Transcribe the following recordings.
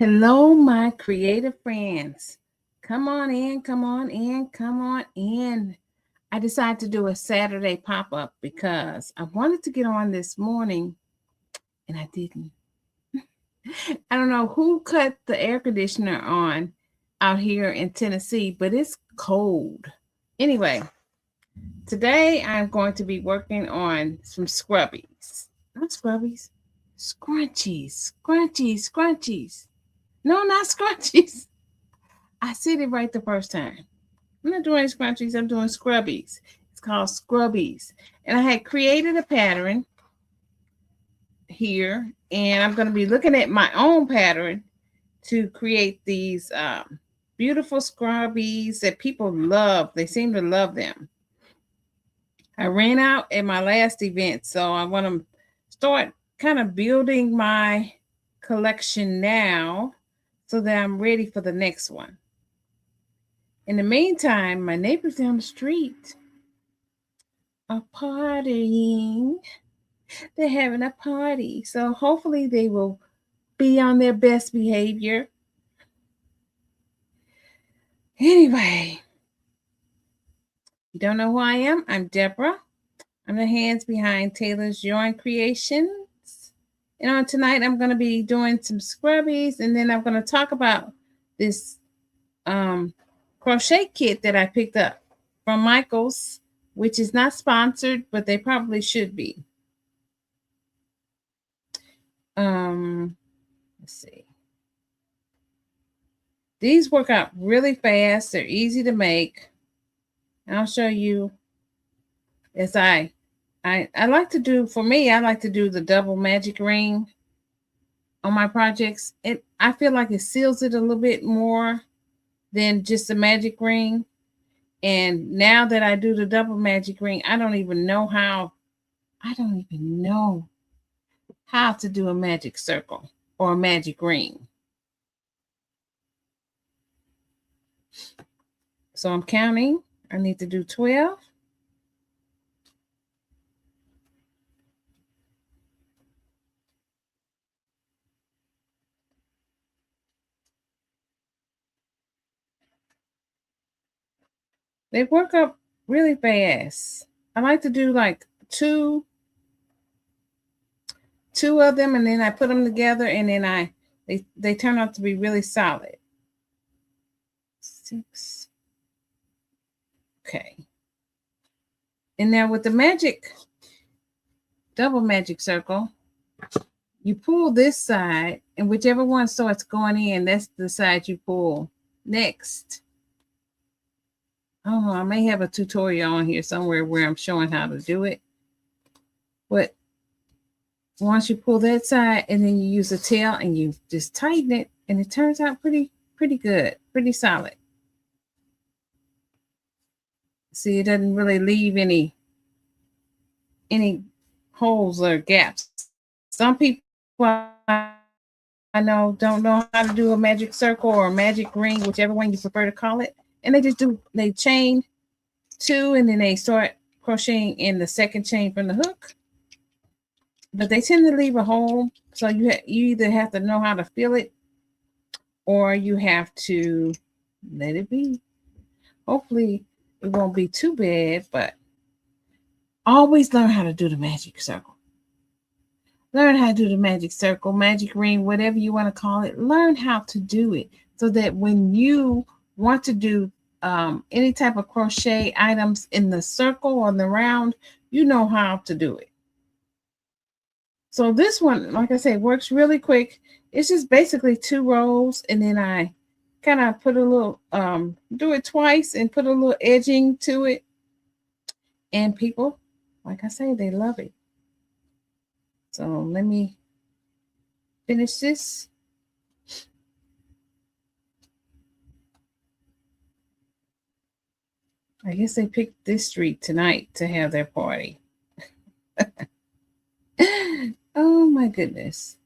Hello, my creative friends. Come on in, come on in, come on in. I decided to do a Saturday pop up because I wanted to get on this morning and I didn't. I don't know who cut the air conditioner on out here in Tennessee, but it's cold. Anyway, today I'm going to be working on some scrubbies. Not scrubbies, scrunchies, scrunchies, scrunchies. No, not scrunchies. I said it right the first time. I'm not doing scrunchies, I'm doing scrubbies. It's called scrubbies. And I had created a pattern here, and I'm going to be looking at my own pattern to create these beautiful scrubbies that people love. They seem to love them. I ran out at my last event, so I want to start kind of building my collection now so that I'm ready for the next one. In the meantime, my neighbors down the street are partying. They're having a party. So hopefully they will be on their best behavior. Anyway, you don't know who I am? I'm Deborah. I'm the hands behind Taylor's Yarn Creations. And on tonight, I'm going to be doing some scrubbies, and then I'm going to talk about this crochet kit that I picked up from Michael's, which is not sponsored, but they probably should be. Let's see. These work out really fast. They're easy to make. I'll show you as I like to do, for me, I like to do the double magic ring on my projects. I feel like it seals it a little bit more than just a magic ring. And now that I do the double magic ring, I don't even know how to do a magic circle or a magic ring. So I'm counting. I need to do 12. They work up really fast. I like to do like two of them, and then I put them together, and then they turn out to be really solid. 6. Okay. And now with the double magic circle, you pull this side, and whichever one starts going in, that's the side you pull next. Oh, I may have a tutorial on here somewhere where I'm showing how to do it. But once you pull that side, and then you use a tail and you just tighten it, and it turns out pretty good, pretty solid. See, it doesn't really leave any holes or gaps. Some people I know don't know how to do a magic circle or a magic ring, whichever one you prefer to call it. And they chain 2, and then they start crocheting in the second chain from the hook. But they tend to leave a hole, so you either have to know how to fill it, or you have to let it be. Hopefully it won't be too bad, but always learn how to do the magic circle. Learn how to do the magic circle, magic ring, whatever you want to call it. Learn how to do it so that when you want to do any type of crochet items in the circle or the round, you know how to do it. So this one, like I said, works really quick. It's just basically 2 rows, and then I kind of put a little, do it twice and put a little edging to it. And people, like I say, they love it. So let me finish this. I guess they picked this street tonight to have their party. Oh my goodness.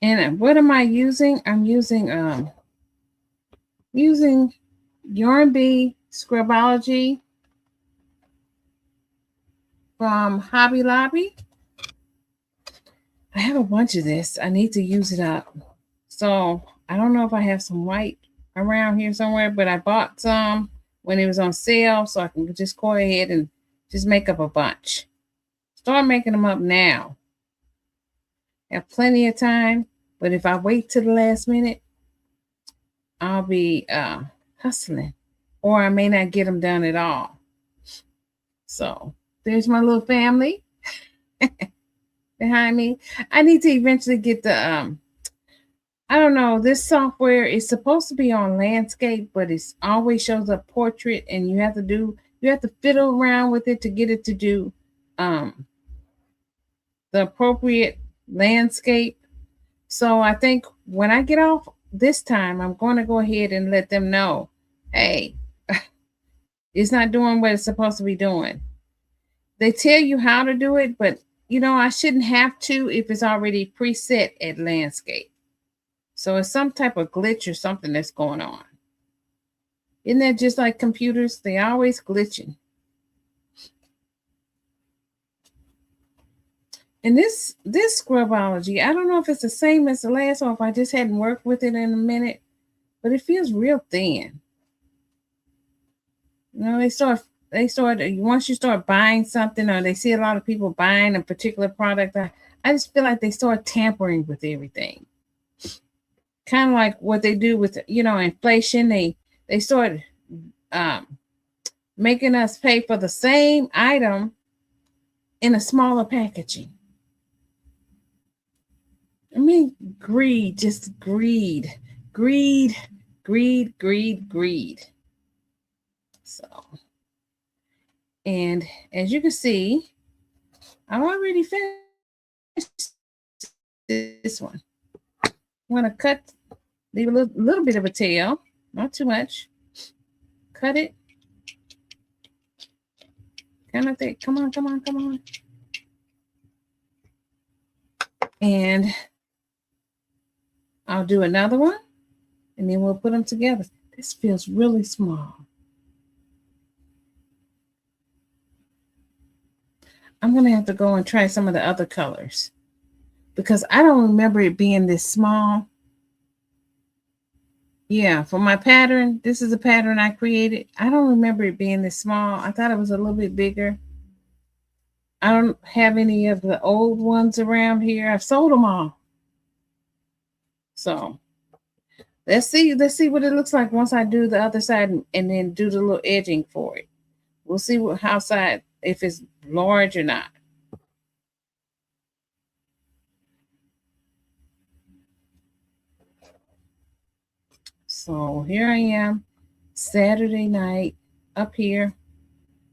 And what am I using? I'm using Yarn Bee Scrubology. from Hobby Lobby. I have a bunch of this. I need to use it up. So I don't know if I have some white around here somewhere, but I bought some when it was on sale, so I can just go ahead and just make up a bunch. Start making them up now. Have plenty of time, but if I wait till the last minute, I'll be hustling, or I may not get them done at all. So there's my little family behind me. I need to eventually get the I don't know, this software is supposed to be on landscape, but it always shows up portrait, and you have to fiddle around with it to get it to do the appropriate landscape. So I think when I get off this time, I'm going to go ahead and let them know, hey, it's not doing what it's supposed to be doing. They tell you how to do it, but I shouldn't have to if it's already preset at landscape. So it's some type of glitch or something that's going on. Isn't that just like computers? They're always glitching. And this Scrubology, I don't know if it's the same as the last one, if I just hadn't worked with it in a minute, but it feels real thin. They start once you start buying something, or they see a lot of people buying a particular product, I just feel like they start tampering with everything. Kind of like what they do with inflation. They start making us pay for the same item in a smaller packaging. I mean, greed, just greed. So, and as you can see, I've already finished this one. I'm going to leave a little bit of a tail, not too much. Cut it. Kind of thick. Come on. And I'll do another one, and then we'll put them together. This feels really small. I'm going to have to go and try some of the other colors, because I don't remember it being this small. Yeah, for my pattern, this is a pattern I created. I don't remember it being this small. I thought it was a little bit bigger. I don't have any of the old ones around here. I've sold them all. So let's see what it looks like once I do the other side and then do the little edging for it. We'll see how side, if it's large or not. So here I am, Saturday night, up here,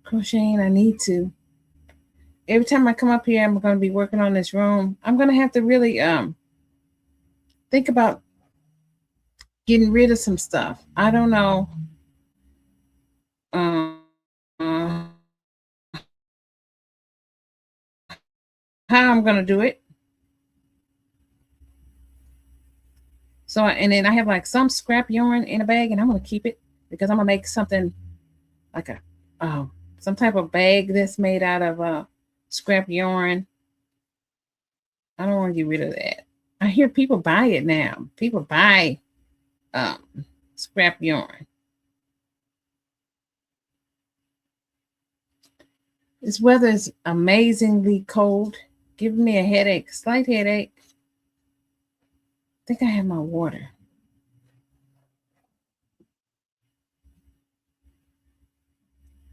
crocheting. I need to. Every time I come up here, I'm going to be working on this room. I'm going to have to really think about getting rid of some stuff. I don't know how I'm going to do it. So, and then I have like some scrap yarn in a bag, and I'm going to keep it because I'm going to make something like some type of bag that's made out of scrap yarn. I don't want to get rid of that. I hear people buy it now. People buy scrap yarn. This weather is amazingly cold, giving me a headache, slight headache. I think I have my water.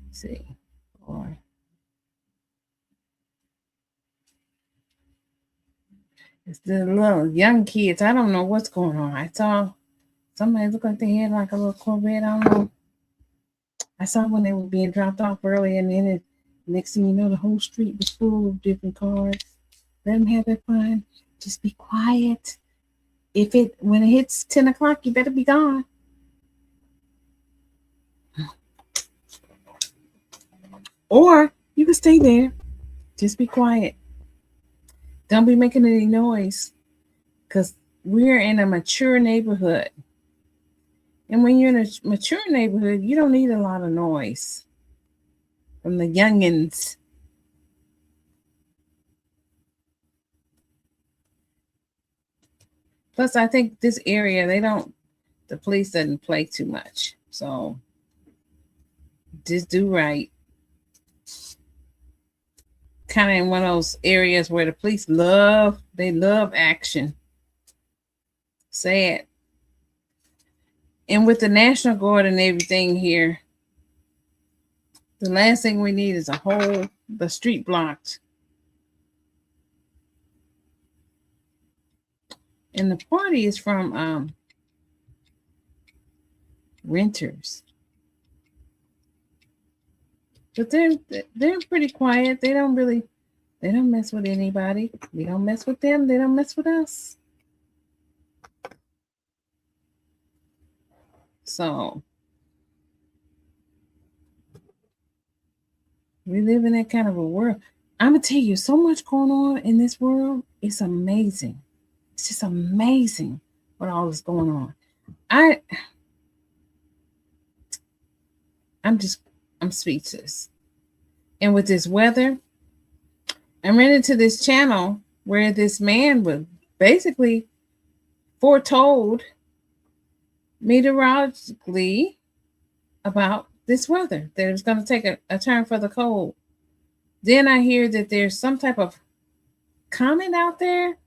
Let's see. Or it's the little young kids. I don't know what's going on. I saw somebody look like they had like a little Corvette. I don't know. I saw when they were being dropped off early, and then next thing you know, the whole street was full of different cars. Let them have their fun. Just be quiet. When it hits 10 o'clock, you better be gone. Or you can stay there. Just be quiet. Don't be making any noise, because we're in a mature neighborhood. And when you're in a mature neighborhood, you don't need a lot of noise from the youngins. Plus, I think this area, the police doesn't play too much. So just do right. Kind of in one of those areas where the police love action. Sad. And with the National Guard and everything here, the last thing we need is the street blocked. And the party is from renters. But they're pretty quiet. They don't mess with anybody. We don't mess with them. They don't mess with us. So we live in that kind of a world. I'm gonna tell you, so much going on in this world. It's amazing. It's just amazing what all is going on. I'm speechless. And with this weather, I ran into this channel where this man was basically foretold meteorologically about this weather, that it was going to take a turn for the cold. Then I hear that there's some type of comet out there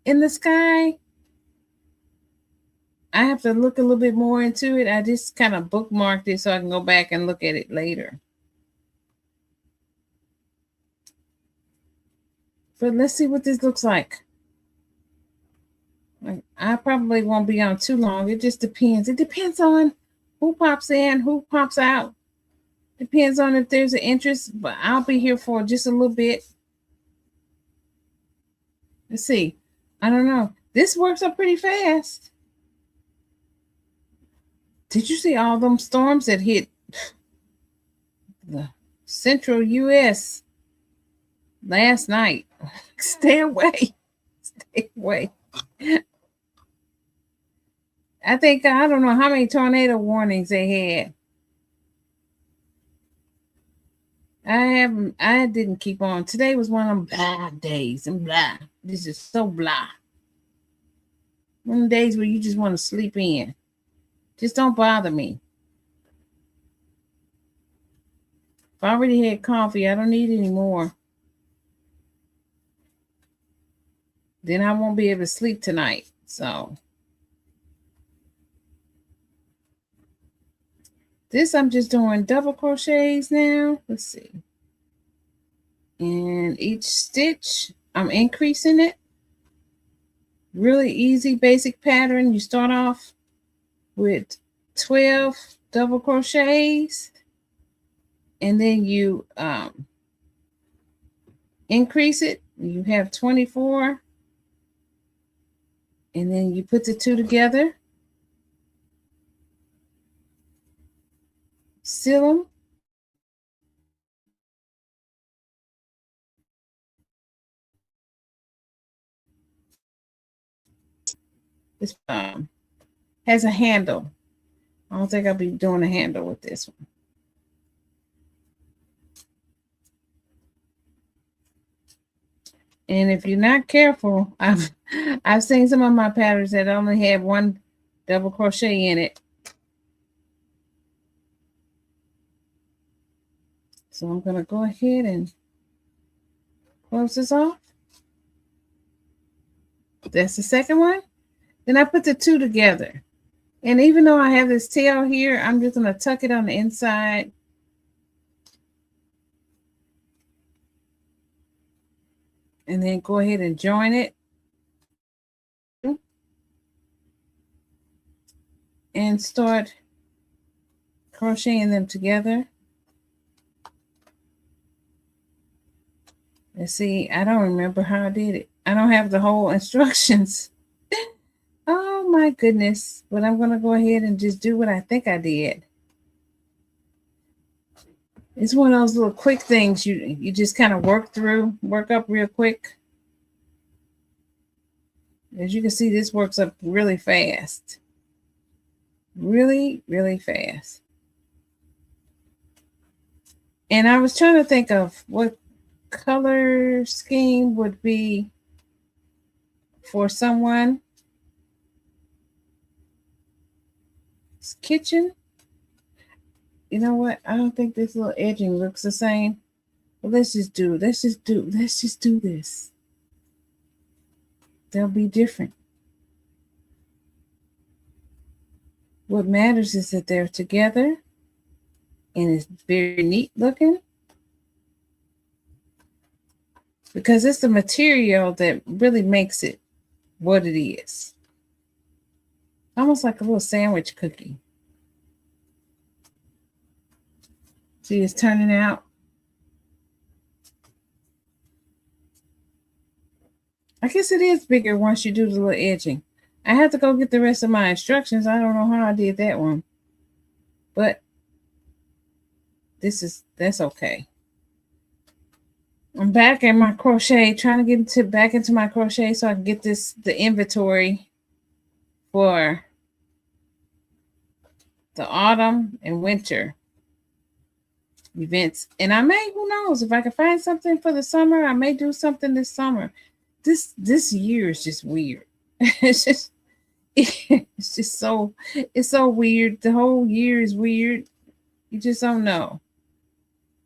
in the sky. I have to look a little bit more into it. I just kind of bookmarked it so I can go back and look at it later. But let's see what this looks like. I probably won't be on too long. It just depends. It depends on who pops in, who pops out. Depends on if there's an interest, but I'll be here for just a little bit. Let's see. I don't know. This works up pretty fast. Did you see all them storms that hit the central U.S. last night? Stay away. Stay away. I don't know how many tornado warnings they had. I didn't keep on. Today was one of them blah days and blah. This is so blah. One of the days where you just want to sleep in. Just don't bother me. If I already had coffee, I don't need any more. Then I won't be able to sleep tonight. So this, I'm just doing double crochets now. Let's see. And each stitch, I'm increasing it. Really easy, basic pattern. You start off with 12 double crochets. And then you increase it. You have 24. And then you put the two together. Seal them. This has a handle. I don't think I'll be doing a handle with this one. And if you're not careful, I've seen some of my patterns that only have one double crochet in it. So I'm going to go ahead and close this off. That's the second one. Then I put the two together. And even though I have this tail here, I'm just going to tuck it on the inside. And then go ahead and join it. And start crocheting them together. Let's see, I don't remember how I did it. I don't have the whole instructions. Oh my goodness. But I'm going to go ahead and just do what I think I did. It's one of those little quick things you just kind of work up real quick. As you can see, this works up really fast. Really, really fast. And I was trying to think of what color scheme would be for someone. kitchen. You know what? I don't think this little edging looks the same. But let's just do this. They'll be different. What matters is that they're together and it's very neat looking. Because it's the material that really makes it what it is. Almost like a little sandwich cookie. See, it's turning out. I guess it is bigger once you do the little edging. I have to go get the rest of my instructions. I don't know how I did that one. But that's okay. I'm back in my crochet, trying to get back into my crochet so I can get the inventory for the autumn and winter events. And I may, who knows, if I can find something for the summer, I may do something this summer. This year is just weird. It's so weird. The whole year is weird. You just don't know.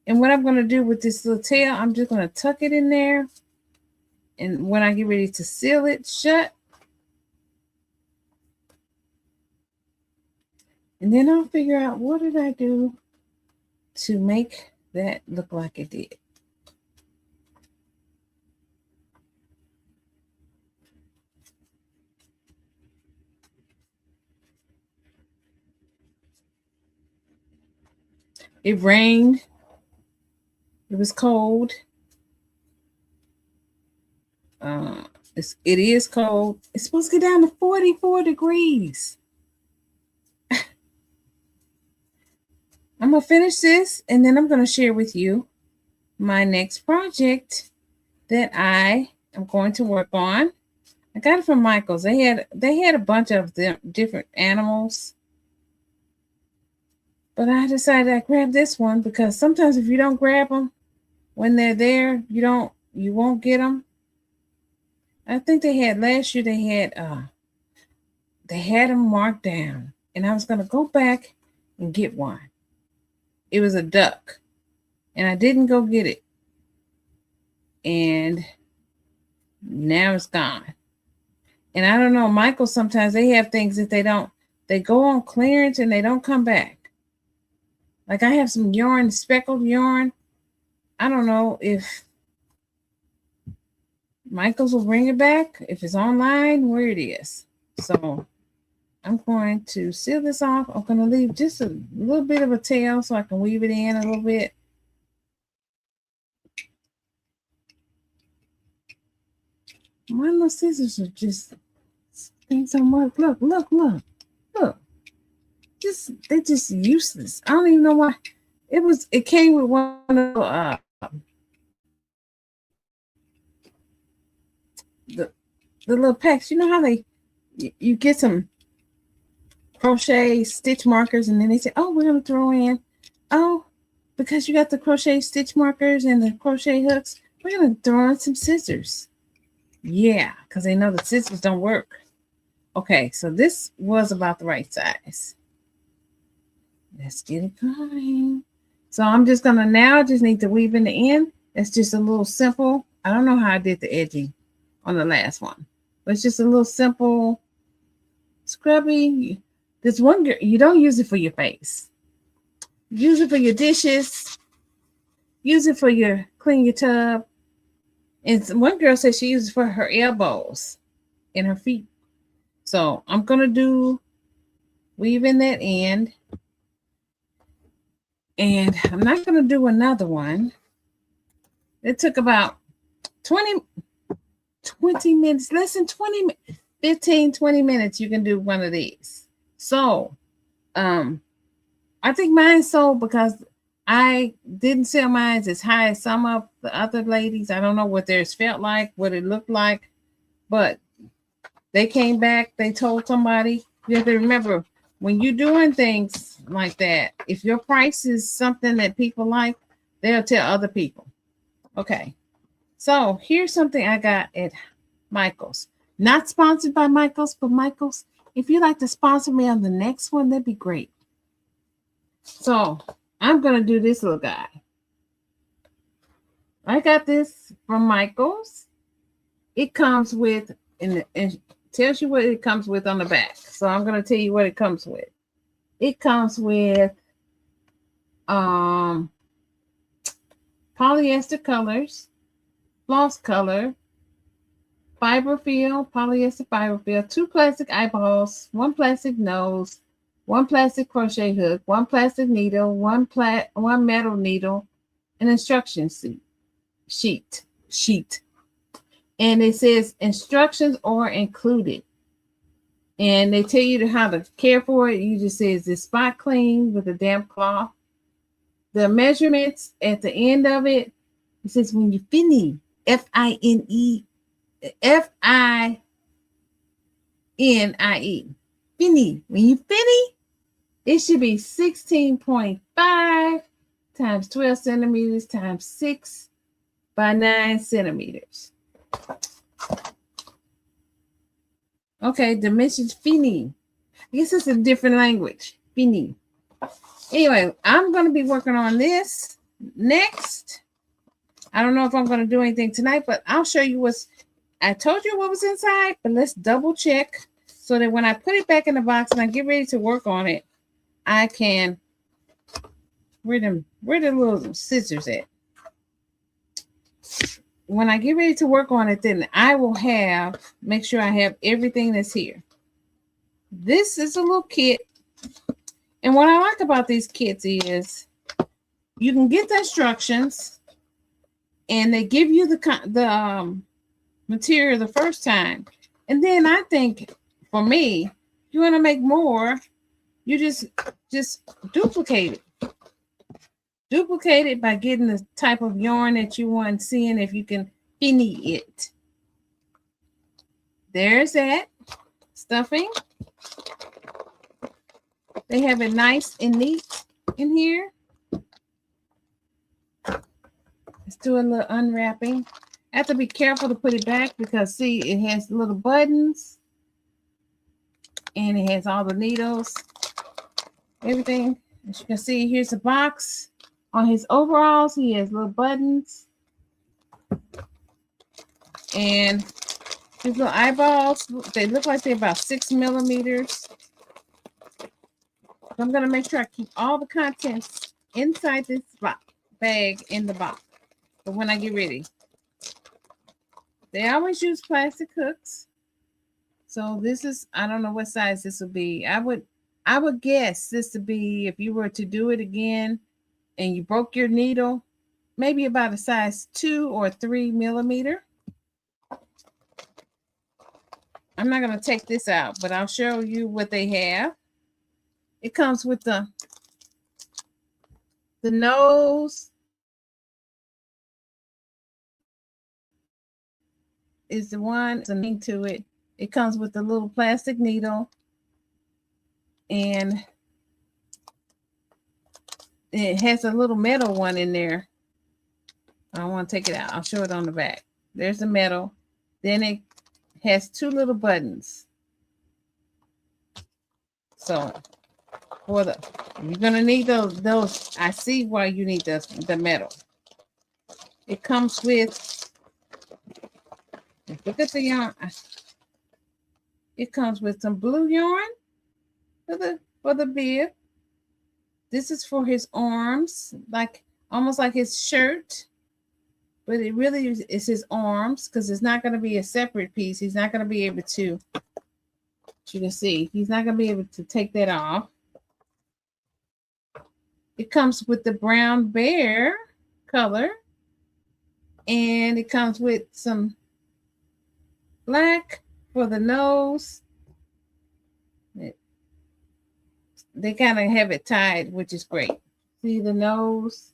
And what I'm going to do with this little tail, I'm just going to tuck it in there. And when I get ready to seal it shut, and then I'll figure out what did I do to make that look like it did. It rained. It was cold. It is cold. It's supposed to get down to 44 degrees. I'm going to finish this, and then I'm going to share with you my next project that I am going to work on. I got it from Michael's. They had a bunch of them, different animals. But I decided I grab this one because sometimes if you don't grab them when they're there, you won't get them. I think they had last year. They had them marked down, and I was gonna go back and get one. It was a duck, and I didn't go get it, and now it's gone. And I don't know, Michael. Sometimes they have things that they go on clearance and they don't come back. Like I have some yarn, speckled yarn. I don't know if Michael's will bring it back, if it's online, where it is. So I'm going to seal this off. I'm going to leave just a little bit of a tail so I can weave it in a little bit. My little scissors are just things don't work. Look. They're just useless. I don't even know why. It came with one of the little packs. You know how you get some crochet stitch markers, and then they say, oh, we're gonna throw in, oh, because you got the crochet stitch markers and the crochet hooks, we're gonna throw in some scissors. Yeah, because they know the scissors don't work. Okay, so this was about the right size. Let's get it going. So I'm just gonna now just need to weave in the end. It's just a little simple. I don't know how I did the edging on the last one, but it's just a little simple scrubby. This one girl, you don't use it for your face. Use it for your dishes. Use it for clean your tub. And one girl said she uses it for her elbows and her feet. So I'm gonna weave in that end. And I'm not going to do another one. It took about 20 minutes, less than 15, 20 minutes. You can do one of these. So, I think mine sold because I didn't sell mine as high as some of the other ladies. I don't know what theirs felt like, what it looked like, but they came back. They told somebody. You have to remember, when you're doing things like that, if your price is something that people like, they'll tell other people. Okay. So here's something I got at Michael's. Not sponsored by Michael's, but Michael's, If you'd like to sponsor me on the next one, that'd be great. So I'm going to do this little guy. I got this from Michael's. It comes with, and tells you what it comes with on the back. So I'm going to tell you what it comes with. It comes with polyester colors, floss color, fiber fill, polyester fiber fill, 2 plastic eyeballs, 1 plastic nose, 1 plastic crochet hook, 1 plastic needle, 1 metal needle, an instruction sheet. And it says instructions are included. And they tell you how to care for it. You just say, is this spot clean with a damp cloth? The measurements at the end of it, it says when you finish, F-I-N-I-N-I-E, finish. When you finish, it should be 16.5 times 12 centimeters times 6 by 9 centimeters. Okay, dimensions fini. I guess it's a different language. Fini. Anyway, I'm going to be working on this next. I don't know if I'm going to do anything tonight, but I'll show you I told you what was inside, but let's double check so that when I put it back in the box and I get ready to work on it, I can, where the little scissors at? When I get ready to work on it, then I will make sure I have everything that's here. This is a little kit. And what I like about these kits is you can get the instructions and they give you the material the first time. And then I think for me, if you want to make more, you just duplicate it. Duplicate it by getting the type of yarn that you want, seeing if you can finish it. There's that stuffing. They have it nice and neat in here. Let's do a little unwrapping. I have to be careful to put it back because, see, it has little buttons. And it has all the needles. Everything. As you can see, here's a box. On his overalls, he has little buttons. And his little eyeballs, they look like they're about 6 millimeters. So I'm going to make sure I keep all the contents inside this bag in the box. But when I get ready, they always use plastic hooks. So this is, I don't know what size this will be. I would guess this to be, if you were to do it again, and you broke your needle, maybe about a size 2 or 3 millimeter. I'm not going to take this out, but I'll show you what they have. It comes with the nose. Is the one, there's a link to it. It comes with a little plastic needle. And it has a little metal one in there. I don't want to take it out. I'll show it on the back. There's the metal. Then it has 2 little buttons. So you're gonna need those. I see why you need the metal. It comes with, look at the yarn. It comes with some blue yarn for the bib. This is for his arms, almost like his shirt, but it really is his arms because it's not going to be a separate piece. He's not going to be able to, you can see, he's not going to be able to take that off. It comes with the brown bear color, and it comes with some black for the nose. They kind of have it tied, which is great. See the nose?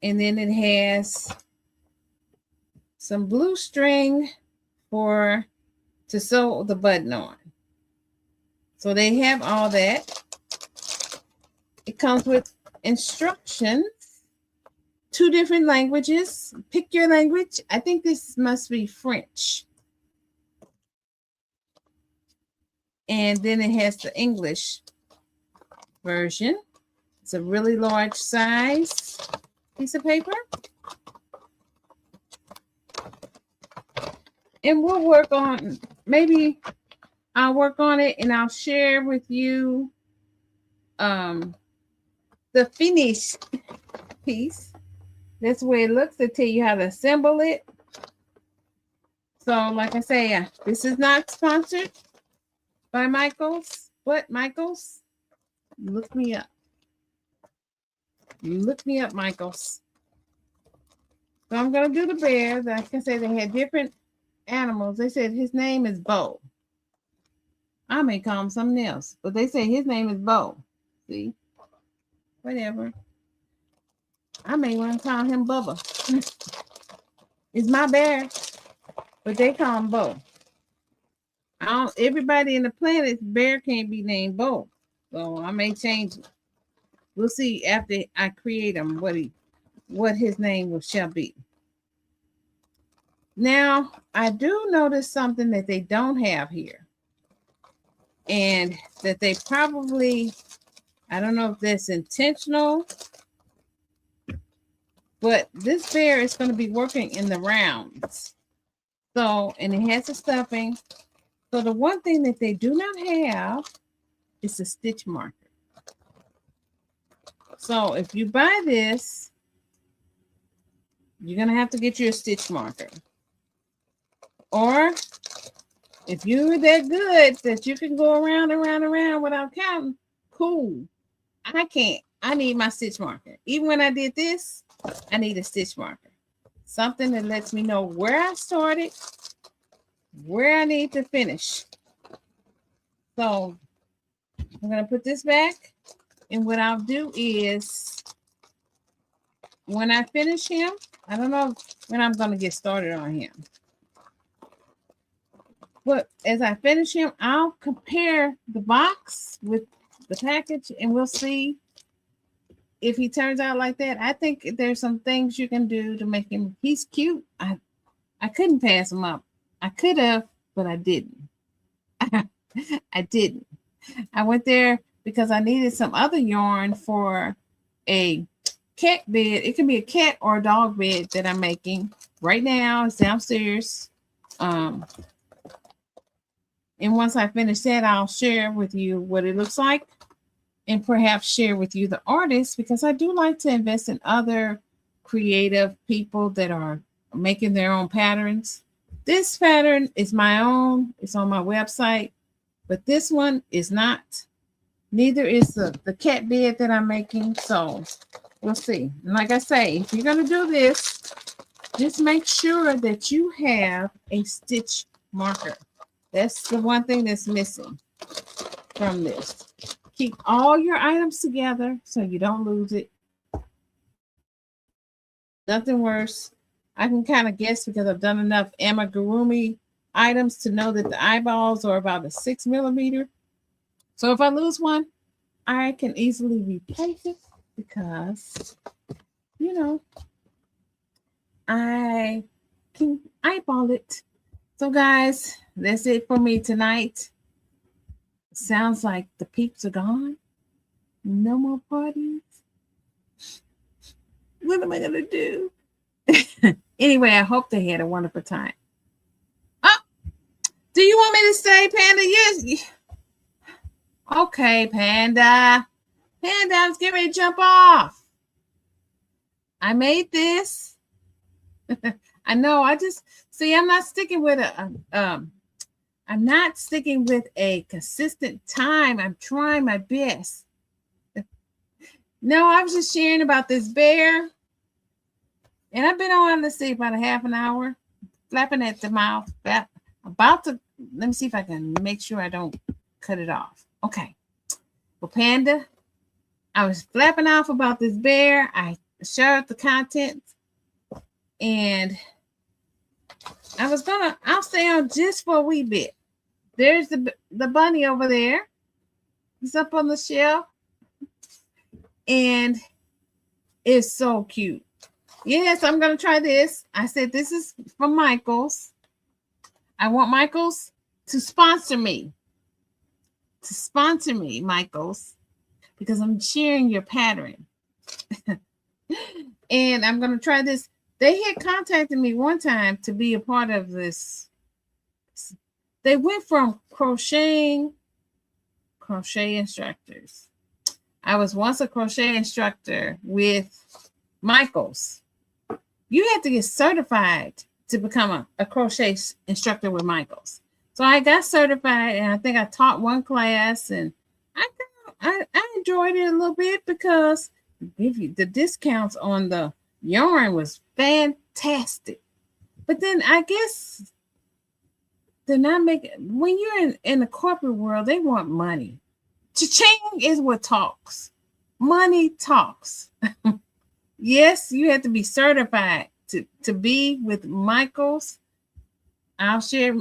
And then it has some blue string to sew the button on. So they have all that. It comes with instructions, 2 different languages. Pick your language. I think this must be French. And then it has the English version. It's a really large size piece of paper. And we'll work on, maybe I'll work on it and I'll share with you the finished piece. That's the way it looks. They tell you how to assemble it. So like I say, this is not sponsored by Michaels, but Michaels, look me up. Look me up, Michaels. So I'm going to do the bear. Like I say, they had different animals. They said his name is Bo. I may call him something else, but they say his name is Bo. See? Whatever. I may want to call him Bubba. It's my bear, but they call him Bo. Everybody in the planet's bear can't be named Bo, so I may change it. We'll see after I create him what his name shall be. Now, I do notice something that they don't have here, and that they probably, I don't know if that's intentional, but this bear is going to be working in the rounds. So, and it has a stuffing. So the one thing that they do not have is a stitch marker. So if you buy this, you're going to have to get you a stitch marker. Or if you're that good that you can go around and around and around without counting, cool. I can't. I need my stitch marker. Even when I did this, I need a stitch marker. Something that lets me know where I started, where I need to finish. So I'm going to put this back. And what I'll do is, when I finish him, I don't know when I'm going to get started on him. But as I finish him, I'll compare the box with the package and we'll see if he turns out like that. I think there's some things you can do to make him, he's cute. I couldn't pass him up. I could have, but I didn't. I didn't. I went there because I needed some other yarn for a cat bed. It can be a cat or a dog bed that I'm making right now. It's downstairs. And once I finish that, I'll share with you what it looks like and perhaps share with you the artist, because I do like to invest in other creative people that are making their own patterns. This pattern is my own. It's on my website, but this one is not. Neither is the cat bed that I'm making. So we'll see. And like I say, if you're going to do this, just make sure that you have a stitch marker. That's the one thing that's missing from this. Keep all your items together so you don't lose it. Nothing worse. I can kind of guess because I've done enough amigurumi items to know that the eyeballs are about a 6 millimeter. So if I lose one, I can easily replace it because, you know, I can eyeball it. So guys, that's it for me tonight. Sounds like the peeps are gone. No more parties. What am I going to do? Anyway, I hope they had a wonderful time. Oh, do you want me to stay, Panda? Yes. Okay, Panda. Panda, I was getting ready to jump off. I made this. I know. I just see. I'm not sticking with I'm not sticking with a consistent time. I'm trying my best. No, I was just sharing about this bear. And I've been on, let's see, about a half an hour, flapping at the mouth. About to, let me see if I can make sure I don't cut it off. Okay. Well, Panda, I was flapping off about this bear. I shared the content. And I'll stay on just for a wee bit. There's the bunny over there. He's up on the shelf. And it's so cute. Yes, I'm going to try this. I said this is from Michaels. I want Michaels to sponsor me. to sponsor me, Michaels, because I'm sharing your pattern. And I'm going to try this. They had contacted me one time to be a part of this. They went from crochet instructors. I was once a crochet instructor with Michaels. You had to get certified to become a crochet instructor with Michaels. So I got certified, and I think I taught one class, and I enjoyed it a little bit because the discounts on the yarn was fantastic. But then I guess they're not making, when you're in the corporate world, they want money. Cha-ching is what talks. Money talks. Yes, you have to be certified to be with Michaels. I'll share.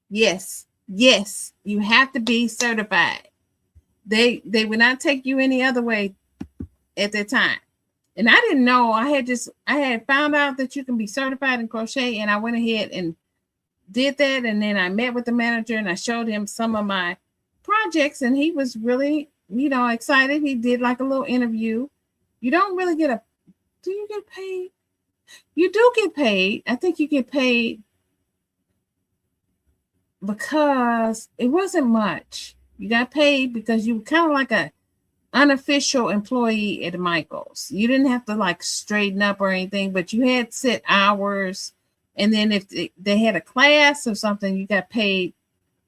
Yes, you have to be certified. They would not take you any other way at that time. And I didn't know. I had found out that you can be certified in crochet, and I went ahead and did that. And then I met with the manager, and I showed him some of my projects, and he was really, excited. He did like a little interview. You don't really do you get paid? You do get paid. I think you get paid because it wasn't much. You got paid because you were kind of like a unofficial employee at Michaels. You didn't have to like straighten up or anything, but you had set hours. And then if they had a class or something, you got paid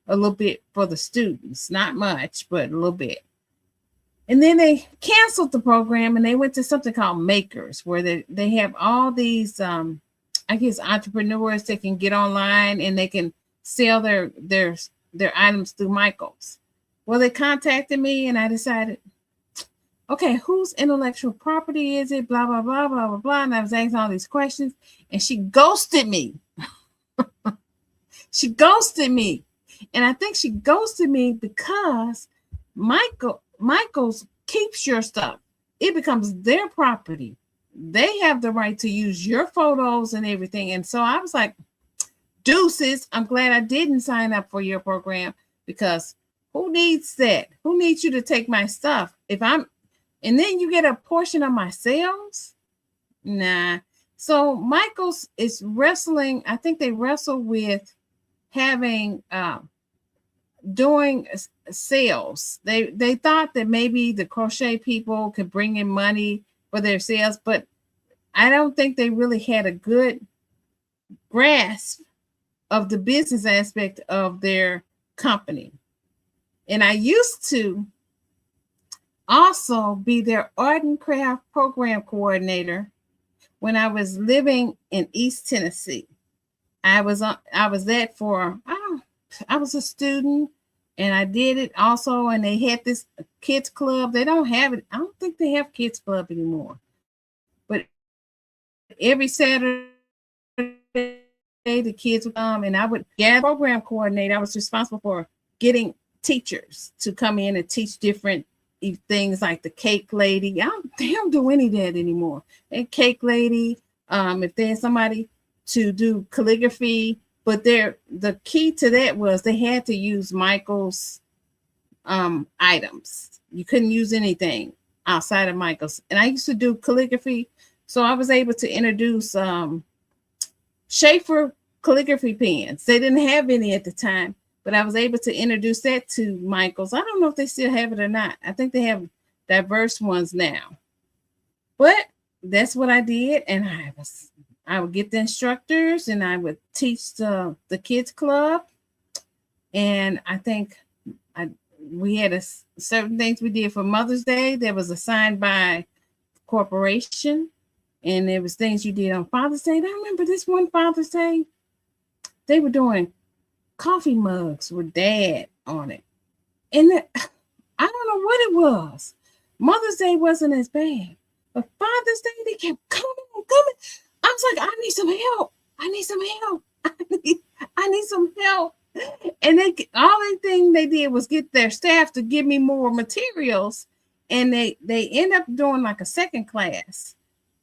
a little bit for the students. Not much, but a little bit. And then they canceled the program, and they went to something called Makers, where they have all these, I guess, entrepreneurs that can get online and they can sell their items through Michaels. Well, they contacted me, and I decided, okay, whose intellectual property is it? Blah, blah, blah, blah, blah, blah. And I was asking all these questions, and she ghosted me. She ghosted me. And I think she ghosted me because Michaels keeps your stuff. It becomes their property. They have the right to use your photos and everything. And so I was like, deuces, I'm glad I didn't sign up for your program, because who needs that? Who needs you to take my stuff? And then you get a portion of my sales? Nah. So Michaels is wrestling. I think they wrestle with having, doing sales. They thought that maybe the crochet people could bring in money for their sales, but I don't think they really had a good grasp of the business aspect of their company. And I used to also be their art and craft program coordinator when I was living in East Tennessee. I was that for, I was a student, and I did it also. And they had this kids club. They don't have it. I don't think they have kids club anymore. But every Saturday, the kids would come, and I would gather program coordinator. I was responsible for getting teachers to come in and teach different things like the cake lady. They don't do any of that anymore. And cake lady, if there's somebody to do calligraphy, but the key to that was they had to use Michaels items. You couldn't use anything outside of Michaels. And I used to do calligraphy, so I was able to introduce Schaefer calligraphy pens. They didn't have any at the time, but I was able to introduce that to Michaels. I don't know if they still have it or not. I think they have diverse ones now. But that's what I did, and I would get the instructors, and I would teach the kids club. And I think we had certain things we did for Mother's Day that was assigned by corporation. And there was things you did on Father's Day. I remember this one Father's Day, they were doing coffee mugs with Dad on it. And I don't know what it was. Mother's Day wasn't as bad. But Father's Day, they kept coming. I was like, I need some help. I need some help. And all they did was get their staff to give me more materials. And they end up doing like a second class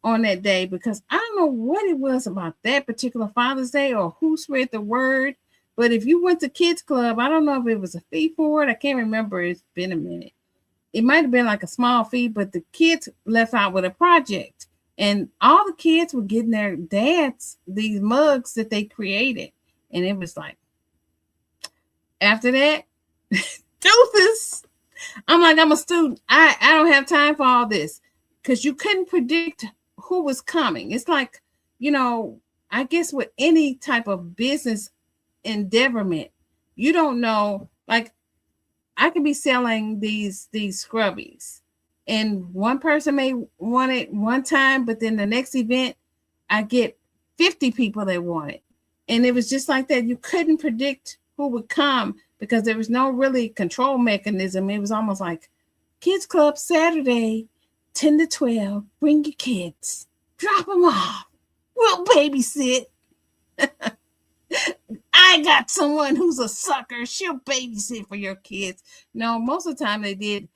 on that day, because I don't know what it was about that particular Father's Day or who spread the word, But if you went to kids club, I don't know if it was a fee for it. I can't remember. It's been a minute. It might have been like a small fee, but the kids left out with a project. And all the kids were getting their dads these mugs that they created. And it was like, after that, doofus. I'm like, I'm a student. I don't have time for all this. Because you couldn't predict who was coming. It's like, I guess with any type of business endeavorment, you don't know. Like, I could be selling these scrubbies, and one person may want it one time, but then the next event, I get 50 people that want it. And it was just like that. You couldn't predict who would come because there was no really control mechanism. It was almost like Kids Club Saturday, 10 to 12, bring your kids, drop them off. We'll babysit. I got someone who's a sucker. She'll babysit for your kids. No, most of the time they did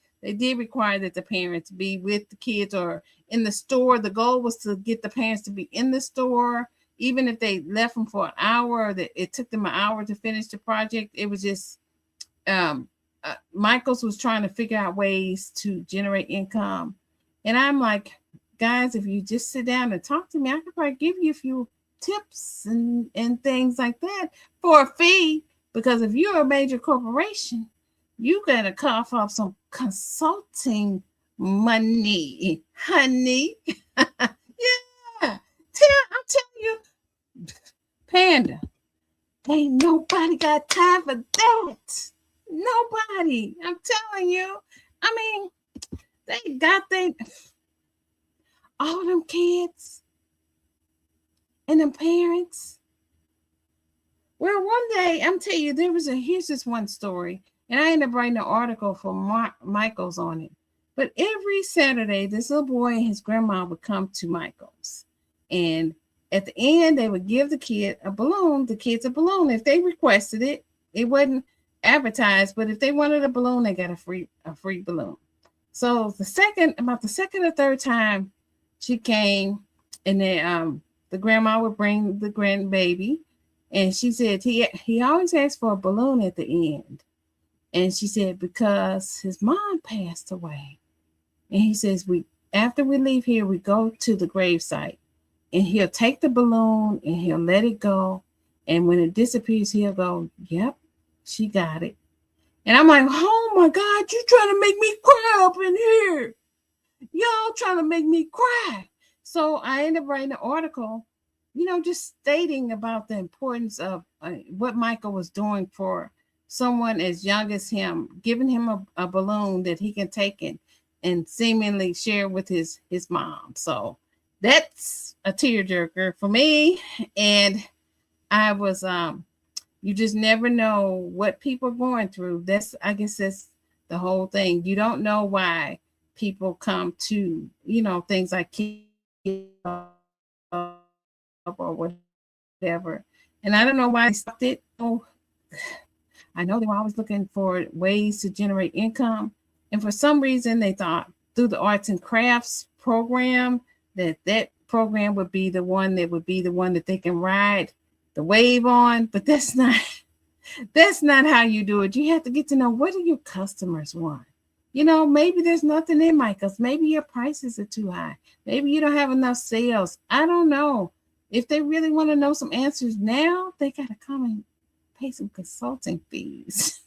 require that the parents be with the kids or in the store. The goal was to get the parents to be in the store, even if they left them for an hour or that it took them an hour to finish the project. It was just Michaels was trying to figure out ways to generate income. And I'm like, guys, if you just sit down and talk to me, I could probably give you a few tips and things like that for a fee. Because if you're a major corporation, you gotta cough up some consulting money, honey. Yeah, I'm telling you, Panda, ain't nobody got time for that. Nobody. I'm telling you. I mean, they got all them kids and them parents. Well, one day, I'm telling you, here's this one story, and I ended up writing an article for Michael's on it. But every Saturday, this little boy and his grandma would come to Michael's. And at the end, they would give the kids a balloon. If they requested it. It wasn't advertised, but if they wanted a balloon, they got a free balloon. So the second or third time she came, and then the grandma would bring the grandbaby, and she said he always asked for a balloon at the end. And she said, because his mom passed away. And he says, after we leave here, we go to the gravesite, and he'll take the balloon and he'll let it go. And when it disappears, he'll go, yep, she got it. And I'm like, oh my God, you trying to make me cry up in here. Y'all trying to make me cry. So I ended up writing an article, just stating about the importance of what Michael was doing for someone as young as him, giving him a balloon that he can take and seemingly share with his mom. So that's a tearjerker for me. And I was, you just never know what people are going through. I guess that's the whole thing. You don't know why people come to, things like kids or whatever. And I don't know why they stopped it. Oh, I know they were always looking for ways to generate income. And for some reason, they thought through the arts and crafts program that program would be the one that they can ride the wave on. But that's not how you do it. You have to get to know, what do your customers want? Maybe there's nothing in Michael's. Maybe your prices are too high. Maybe you don't have enough sales. I don't know. If they really want to know some answers now, they got to come and pay some consulting fees.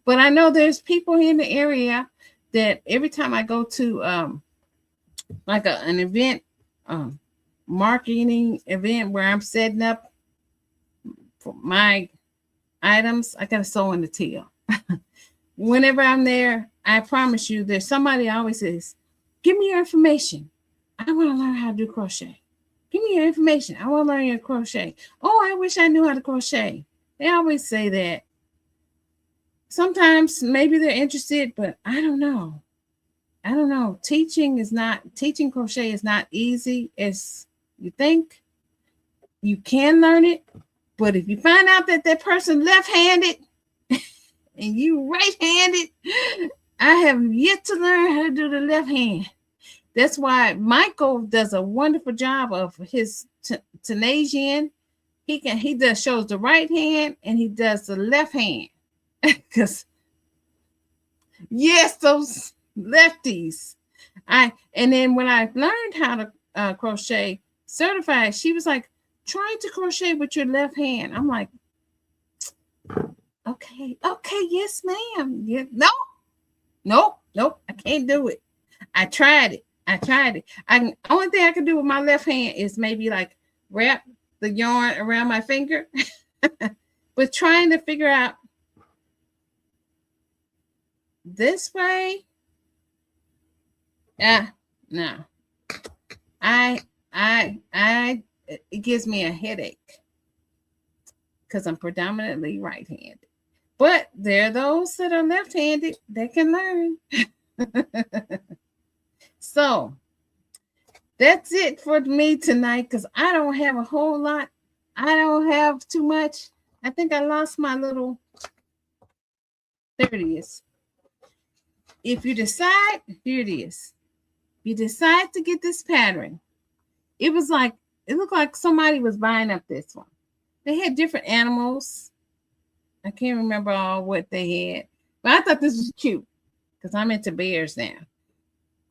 But I know there's people here in the area that every time I go to an event, marketing event where I'm setting up for my items, I got to sew in the tail. Whenever I'm there, I promise you, there's somebody always says, give me your information. I want to learn how to do crochet. Give me your information. I want to learn your crochet. Oh, I wish I knew how to crochet. They always say that. Sometimes maybe they're interested, but I don't know. Teaching crochet is not easy as you think. You can learn it, but if you find out that person left-handed and you right-handed, I have yet to learn how to do the left hand. That's why Michael does a wonderful job of his Tunisian he does shows the right hand and he does the left hand. Because yes, those lefties. And then when I learned how to crochet certified, she was like, try to crochet with your left hand. I'm like, okay, yes, ma'am. Yeah, nope, I can't do it. I tried it. Only thing I can do with my left hand is maybe like wrap the yarn around my finger. But trying to figure out this way, no. It gives me a headache because I'm predominantly right-handed. But there are those that are left-handed that can learn. So that's it for me tonight, because I don't have a whole lot. I don't have too much. I think I lost my little 30s. If you decide, here it is. You decide to get this pattern. It looked like somebody was buying up this one. They had different animals. I can't remember all what they had, but I thought this was cute because I'm into bears now.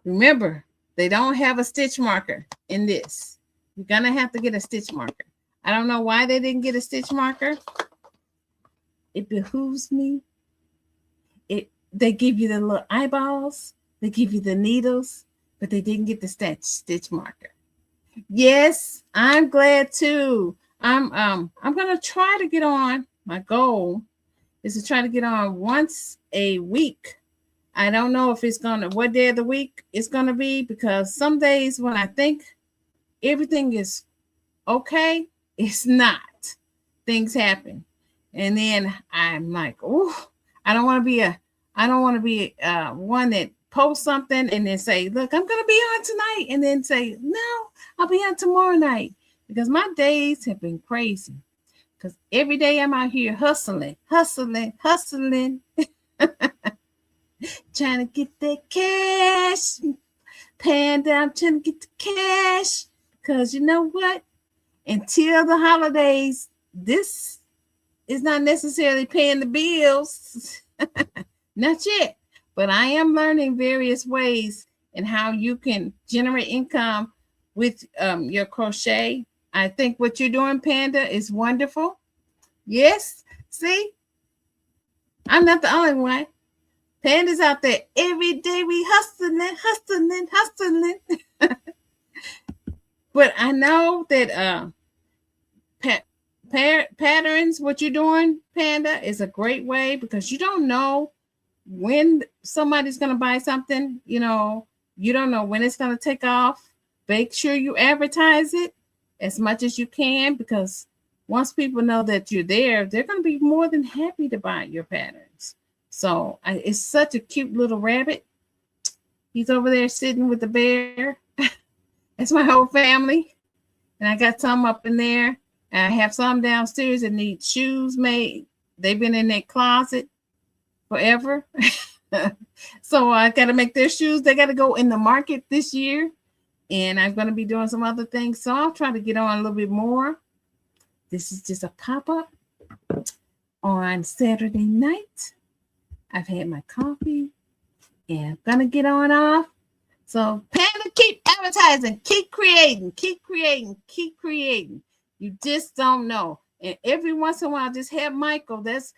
Remember, they don't have a stitch marker in this. You're going to have to get a stitch marker. I don't know why they didn't get a stitch marker. It behooves me. They give you the little eyeballs. They give you the needles, but they didn't get the stitch marker. Yes, I'm glad too. I'm going to try to get on. My goal is to try to get on once a week. I don't know if what day of the week it's going to be, because some days when I think everything is okay, it's not. Things happen. And then I'm like, oh, I don't want to be one that posts something and then say, look, I'm going to be on tonight. And then say, no, I'll be on tomorrow night. Because my days have been crazy. Because every day I'm out here hustling. Trying to get that cash. Panda, I'm trying to get the cash. Because you know what? Until the holidays, this is not necessarily paying the bills. Not yet. But I am learning various ways and how you can generate income with your crochet. I think what you're doing, Panda, is wonderful. Yes. See? I'm not the only one. Panda's out there every day. We hustling. But I know that patterns, what you're doing, Panda, is a great way, because you don't know when somebody's going to buy something. You don't know when it's going to take off. Make sure you advertise it as much as you can, because once people know that you're there, they're going to be more than happy to buy your patterns. So it's such a cute little rabbit. He's over there sitting with the bear. It's my whole family. And I got some up in there. And I have some downstairs that need shoes made. They've been in their closet forever. So I got to make their shoes. They got to go in the market this year. And I'm going to be doing some other things. So I'll try to get on a little bit more. This is just a pop-up on Saturday night. I've had my coffee and I'm going to get on off. So Panda, keep advertising, keep creating. You just don't know. And every once in a while, just have Michael. That's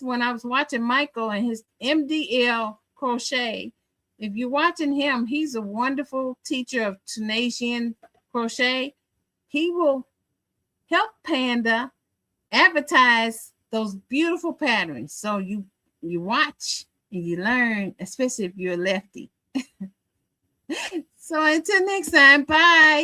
when I was watching Michael and his MDL crochet. If you're watching him, he's a wonderful teacher of Tunisian crochet. He will help Panda advertise those beautiful patterns. So you watch and you learn, especially if you're a lefty. So until next time, bye.